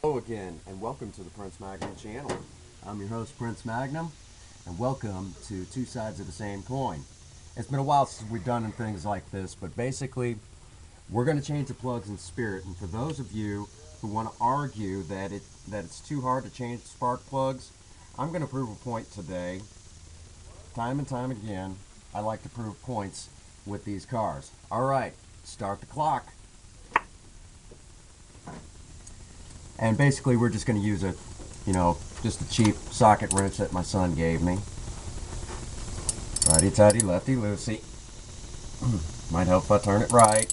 Hello again, and welcome to the Prince Magnum channel. I'm your host, Prince Magnum, and welcome to Two Sides of the Same Coin. It's been a while since we've done things like this, but basically, we're going to change the plugs in spirit. And for those of you who want to argue that it's too hard to change the spark plugs, I'm going to prove a point today. Time and time again, I like to prove points with these cars. All right, start the clock. And basically we're just going to use just a cheap socket wrench that my son gave me. Righty tighty, lefty loosey. Might help if I turn it right.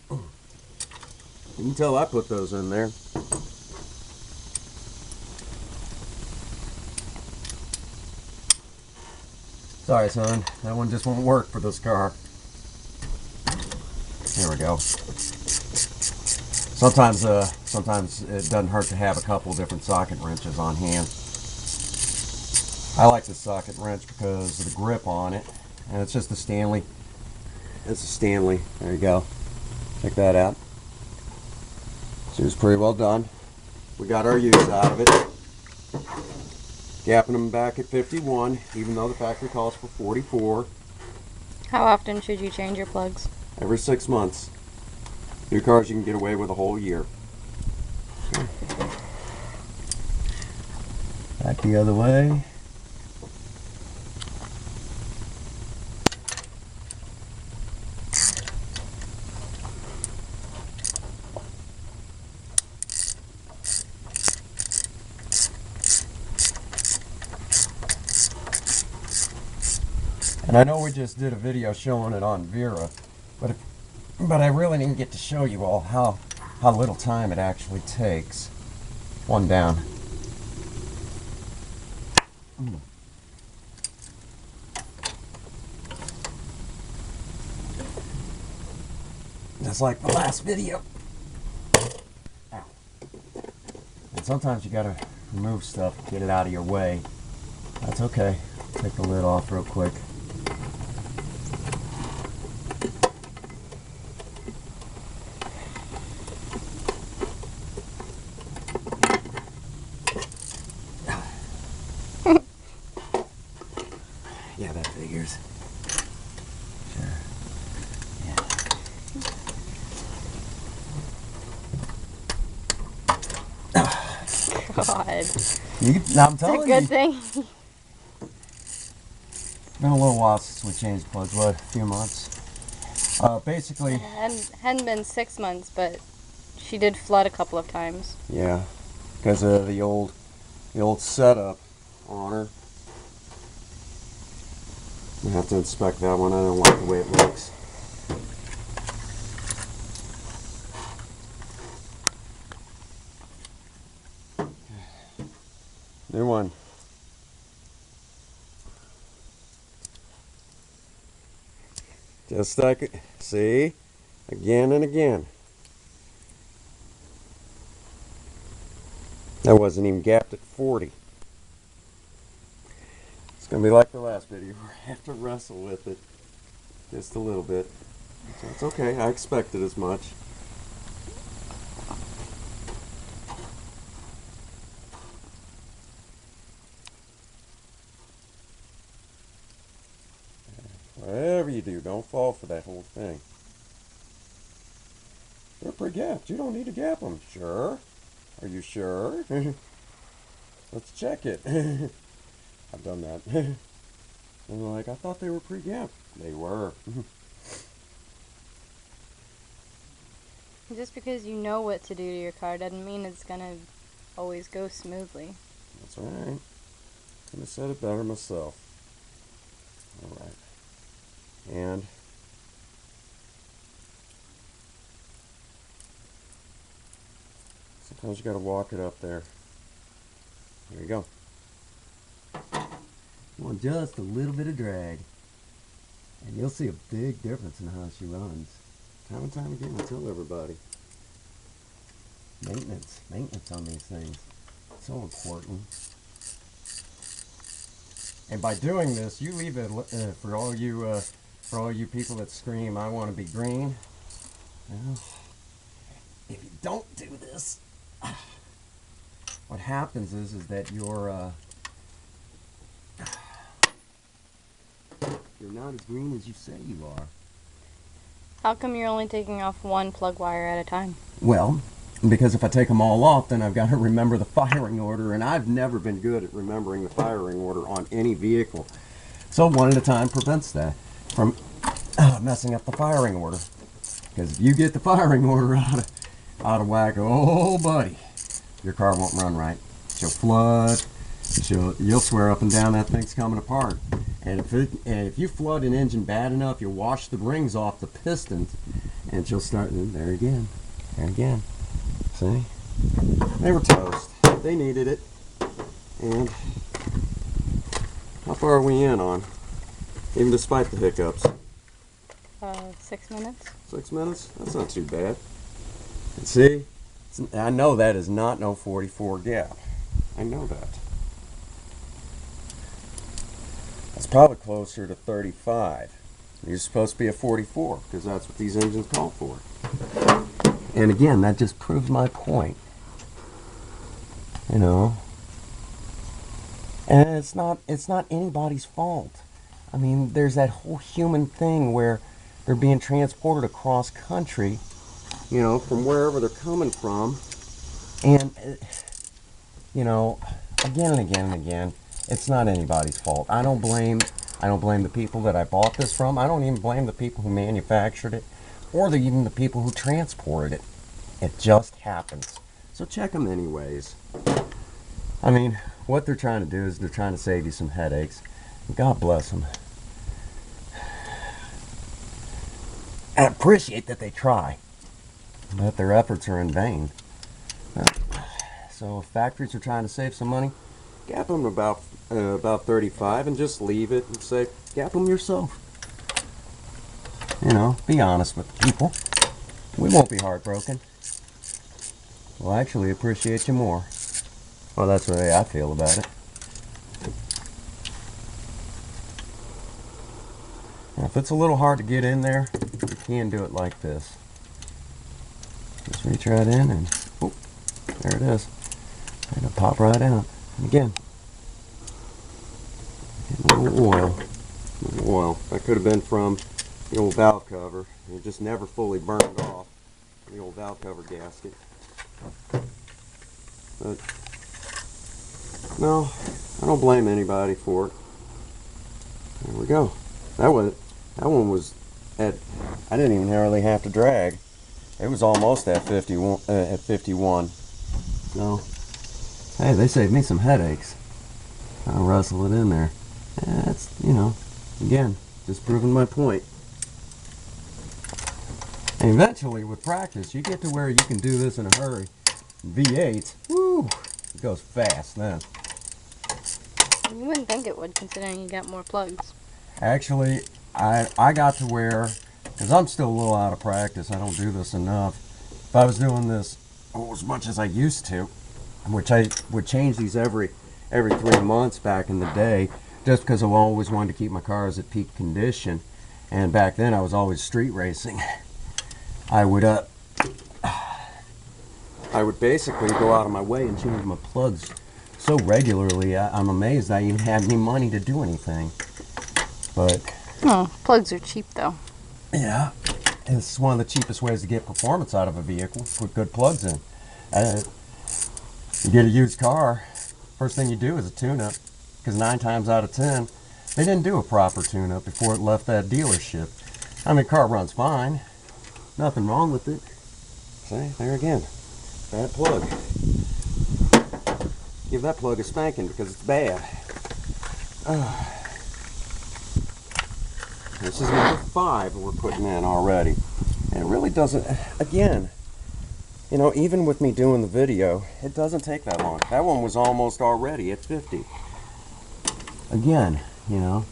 You can tell I put those in there. Sorry, son. That one just won't work for this car. Here we go. Sometimes it doesn't hurt to have a couple different socket wrenches on hand. I like the socket wrench because of the grip on it, and it's just a Stanley. It's a Stanley. There you go. Check that out. She was pretty well done. We got our use out of it. Gapping them back at 51, even though the factory calls for 44. How often should you change your plugs? Every 6 months. New cars you can get away with a whole year. Back the other way. And I know we just did a video showing it on Vera, but I really didn't get to show you all how little time it actually takes. One down. Just like the last video. Ow. And sometimes you gotta remove stuff, get it out of your way. That's okay. Take the lid off real quick. Yeah, that figures. Sure. God. I'm telling you. It's a good thing. It's been a little while since we changed plugs. What, a few months? Basically. Hadn't been 6 months, but she did flood a couple of times. Yeah, because of the old setup on her. I have to inspect that one. I don't like the way it looks. New one. Just like it. See? Again and again. That wasn't even gapped at 40. It's going to be like the last video. We have to wrestle with it just a little bit. So it's okay. I expected as much. Whatever you do, don't fall for that whole thing. They're pre-gapped. You don't need to gap them. Sure? Are you sure? Let's check it. I've done that. And they're like, I thought they were pre-gapped. They were. Just because you know what to do to your car doesn't mean it's gonna always go smoothly. That's right. Could have said it better myself. Alright. And sometimes you gotta walk it up there. There you go. You want just a little bit of drag. And you'll see a big difference in how she runs. Time and time again, I tell everybody. Maintenance on these things. So important. And by doing this, you leave it for all you people that scream, "I want to be green." Well, if you don't do this, what happens is that you're not as green as you say you are. How come you're only taking off one plug wire at a time? Well, because if I take them all off, then I've got to remember the firing order, and I've never been good at remembering the firing order on any vehicle. So one at a time prevents that from messing up the firing order. Because if you get the firing order out of whack, oh buddy, your car won't run right. She'll flood. You'll swear up and down that thing's coming apart. And if you flood an engine bad enough, you'll wash the rings off the pistons, and she'll start. There again, there again. See, they were toast. They needed it. And how far are we in on? Even despite the hiccups. 6 minutes. 6 minutes? That's not too bad. And see, I know that is not no 44 gap. I know that. It's probably closer to 35. You're supposed to be a 44 because that's what these engines call for. And again, that just proves my point. You know. And it's not anybody's fault. I mean, there's that whole human thing where they're being transported across country, you know, from wherever they're coming from. And, you know, again and again and again, it's not anybody's fault. I don't blame the people that I bought this from. I don't even blame the people who manufactured it, or even the people who transported it. It just happens. So check them anyways. I mean, what they're trying to do is they're trying to save you some headaches. God bless them. I appreciate that they try, but their efforts are in vain. So if factories are trying to save some money, gap them about 35 and just leave it and say, gap them yourself. You know, be honest with the people. We won't be heartbroken. We'll actually appreciate you more. Well, that's the way I feel about it. Now, if it's a little hard to get in there, you can do it like this. Just reach right in and, oh, there it is. And it'll pop right out. And again, a little oil. A little oil. That could have been from the old valve cover. It just never fully burned off the old valve cover gasket. But no, I don't blame anybody for it. There we go. That one was at, I didn't even hardly have to drag. It was almost at 51. So, hey, they saved me some headaches. I'll wrestle it in there. That's, you know, again, just proving my point. And eventually, with practice, you get to where you can do this in a hurry. V8, woo, it goes fast then. You wouldn't think it would, considering you got more plugs. Actually, I got to where, because I'm still a little out of practice, I don't do this enough. If I was doing this as much as I used to, which I would change these every 3 months back in the day, just because I always wanted to keep my cars at peak condition. And back then I was always street racing. I would basically go out of my way and change my plugs so regularly. I'm amazed I even had any money to do anything. But Oh, plugs are cheap though. yeah, it's one of the cheapest ways to get performance out of a vehicle. Put good plugs in. You get a used car, first thing you do is a tune-up, because 9 times out of 10 they didn't do a proper tune-up before it left that dealership. I mean, car runs fine, nothing wrong with it. See, there again, bad plug. Give that plug a spanking because it's bad. This is number 5 we're putting in already. And it really doesn't, again, you know, even with me doing the video, it doesn't take that long. That one was almost already at 50. Again, you know,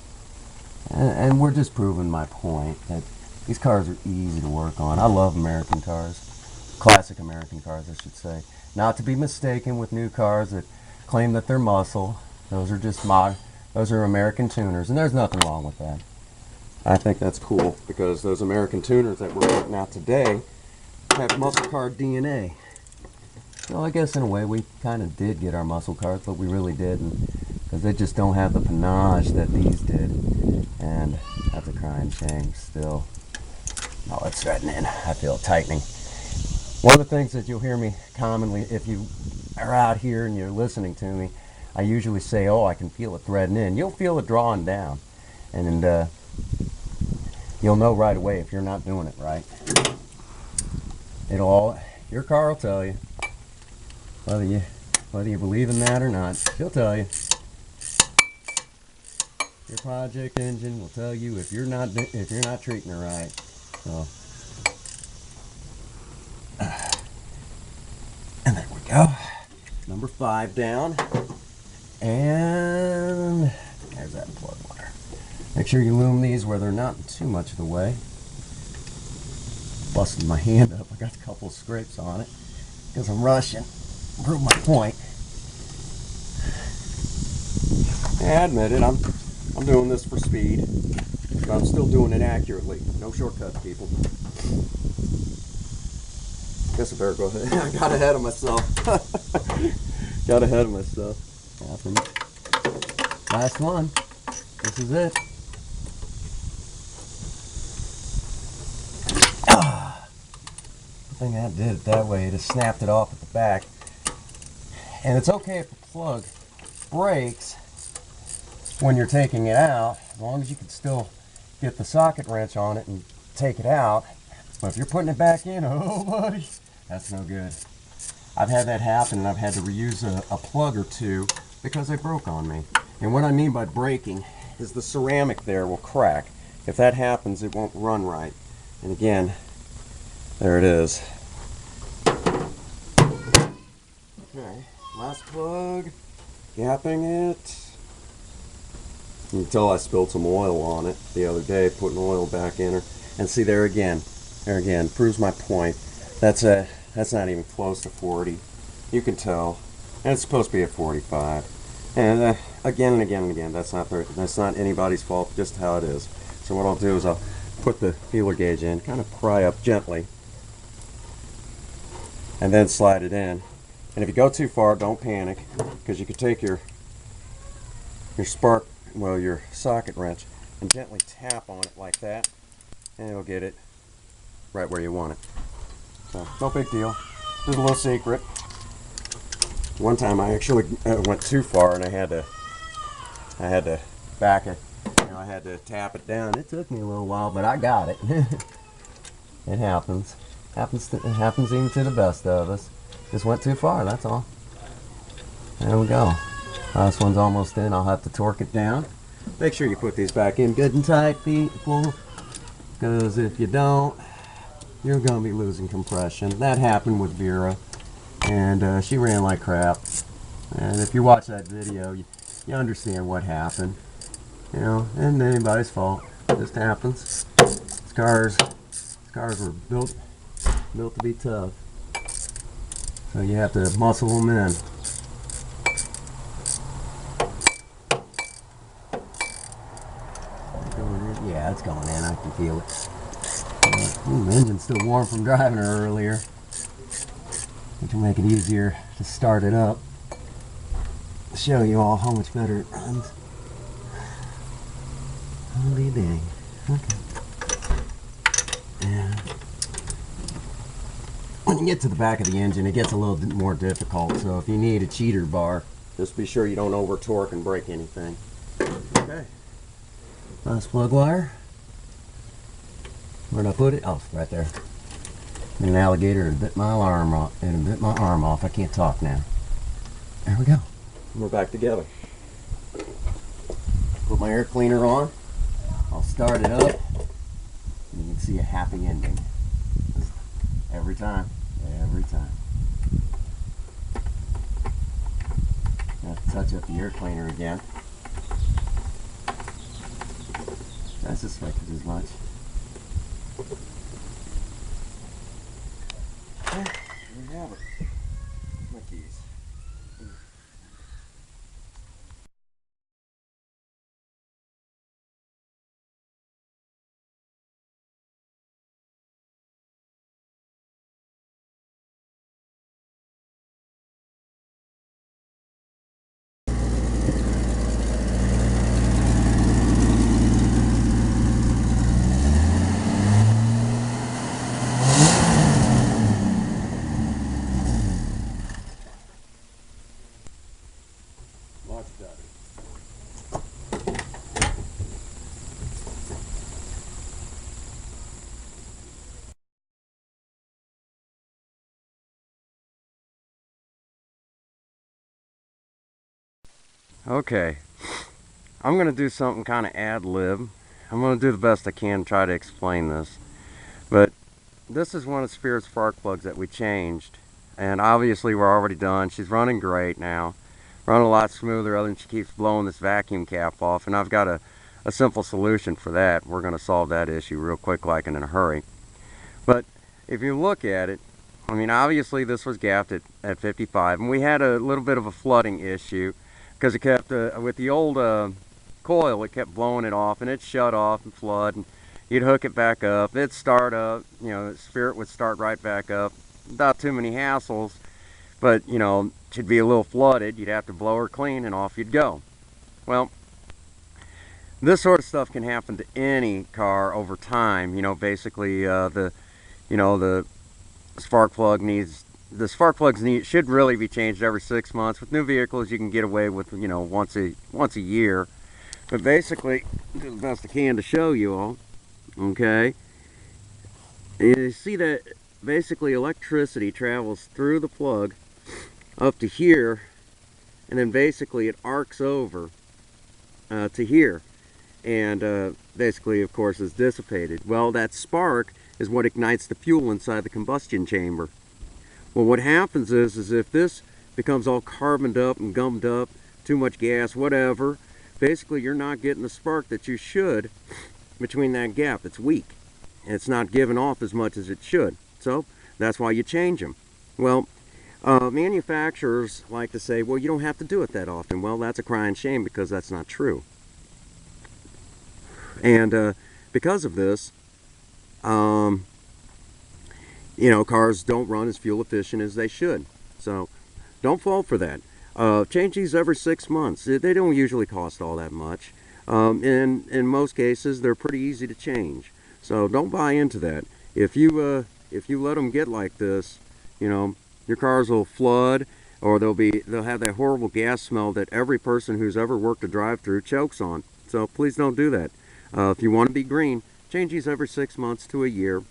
and we're just proving my point that these cars are easy to work on. I love American cars. Classic American cars, I should say. Not to be mistaken with new cars that claim that they're muscle. Those are just those are American tuners, and there's nothing wrong with that. I think that's cool because those American tuners that we're putting out today have muscle car DNA. So I guess in a way we kind of did get our muscle cars, but we really didn't, because they just don't have the panache that these did. And that's a crying shame still. Oh, it's threatening. I feel it tightening. One of the things that you'll hear me commonly, if you are out here and you're listening to me, I usually say, oh, I can feel it threading in. You'll feel it drawing down. And you'll know right away if you're not doing it right. Your car will tell you. Whether you believe in that or not, she'll tell you. Your project engine will tell you if you're not treating her right. So, and there we go. Number 5 down, and there's that plug wire. Make sure you loom these where they're not too much of the way. Busted my hand up. I got a couple of scrapes on it because I'm rushing. Prove my point. I admit it, I'm doing this for speed, but I'm still doing it accurately. No shortcuts, people. Guess I better go ahead. I got ahead of myself. Got ahead of myself. Happens. Last one. This is it. The thing I did it that way, it just snapped it off at the back. And it's okay if the plug breaks when you're taking it out, as long as you can still get the socket wrench on it and take it out. But if you're putting it back in, oh buddy, that's no good. I've had that happen, and I've had to reuse a plug or two because they broke on me. And what I mean by breaking is the ceramic there will crack. If that happens, it won't run right. And again, there it is. Okay, last plug, gapping it. You can tell I spilled some oil on it the other day, putting oil back in her. And see, there again, proves my point. That's not even close to 40. You can tell. And it's supposed to be at 45. And again and again and again, that's not anybody's fault, just how it is. So what I'll do is I'll put the feeler gauge in, kind of pry up gently, and then slide it in. And if you go too far, don't panic, because you could take your socket wrench and gently tap on it like that, and it'll get it right where you want it. So no big deal. There's a little secret. One time I actually went too far, and I had to back it. I had to tap it down. It took me a little while, but I got it. It happens. It happens even to the best of us. Just went too far, that's all. There we go. Last one's almost in. I'll have to torque it down. Make sure you put these back in good and tight, people, because if you don't, you're going to be losing compression. That happened with Vera, and she ran like crap. And if you watch that video, you understand what happened. You know, it isn't anybody's fault. It just happens. These cars were built to be tough. So you have to muscle them in. Yeah, it's going in. I can feel it. The engine's still warm from driving her earlier, which will make it easier to start it up. Show you all how much better it runs. Holy dang. Okay. And when you get to the back of the engine, it gets a little more difficult. So if you need a cheater bar, just be sure you don't over torque and break anything. Okay. Last plug wire. Where'd I put it? Oh, right there. And an alligator and bit my arm off. I can't talk now. There we go. And we're back together. Put my air cleaner on. I'll start it up. And you can see a happy ending. Every time. Every time. I have to touch up the air cleaner again. I suspected as much. There we have it. My keys. Okay, I'm going to do something kind of ad-lib. I'm going to do the best I can to try to explain this. But this is one of Spirit's spark plugs that we changed. And obviously we're already done. She's running great now. Running a lot smoother other than she keeps blowing this vacuum cap off. And I've got a simple solution for that. We're going to solve that issue real quick, like, and in a hurry. But if you look at it, I mean, obviously this was gapped at 55. And we had a little bit of a flooding issue because it kept, with the old coil, it kept blowing it off, and it shut off and flood. And you'd hook it back up, it'd start up, you know, Spirit would start right back up. Without too many hassles, but, you know, she'd be a little flooded. You'd have to blow her clean and off you'd go. Well, this sort of stuff can happen to any car over time. You know, basically the spark plugs should really be changed every 6 months. With new vehicles you can get away with, you know, once a year. But basically, do the best I can to show you all. Okay, you see that basically electricity travels through the plug up to here, and then basically it arcs over to here, and basically, of course, is dissipated. Well, that spark is what ignites the fuel inside the combustion chamber. Well, what happens is if this becomes all carboned up and gummed up, too much gas, whatever, basically you're not getting the spark that you should between that gap. It's weak. It's not giving off as much as it should. So that's why you change them. Well, manufacturers like to say, well, you don't have to do it that often. Well, that's a crying shame, because that's not true. And because of this, you know, cars don't run as fuel efficient as they should. So don't fall for that. Change these every 6 months. They don't usually cost all that much. In most cases, they're pretty easy to change. So don't buy into that. If you let them get like this, you know, your cars will flood, or they'll have that horrible gas smell that every person who's ever worked a drive-through chokes on. So please don't do that. If you want to be green, change these every 6 months to a year.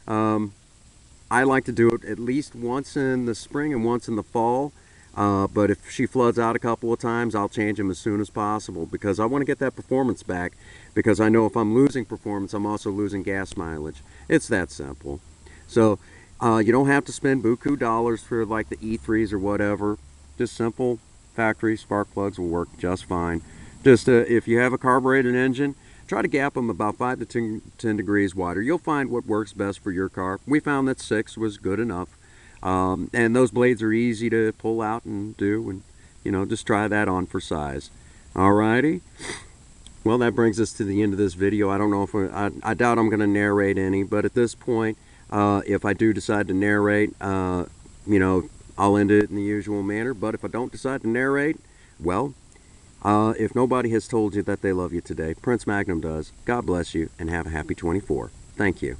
I like to do it at least once in the spring and once in the fall. But if she floods out a couple of times, I'll change them as soon as possible, because I want to get that performance back, because I know if I'm losing performance, I'm also losing gas mileage. It's that simple. So you don't have to spend buku dollars for like the E3s or whatever. Just simple factory spark plugs will work just fine. Just if you have a carbureted engine, try to gap them about 5 to 10 degrees wider. You'll find what works best for your car. We found that 6 was good enough. And those blades are easy to pull out and do, and, you know, just try that on for size. Alrighty. Well, that brings us to the end of this video. I don't know if I doubt I'm going to narrate any, but at this point, if I do decide to narrate, you know, I'll end it in the usual manner. But if I don't decide to narrate, well, if nobody has told you that they love you today, Prince Magnum does. God bless you, and have a happy 24. Thank you.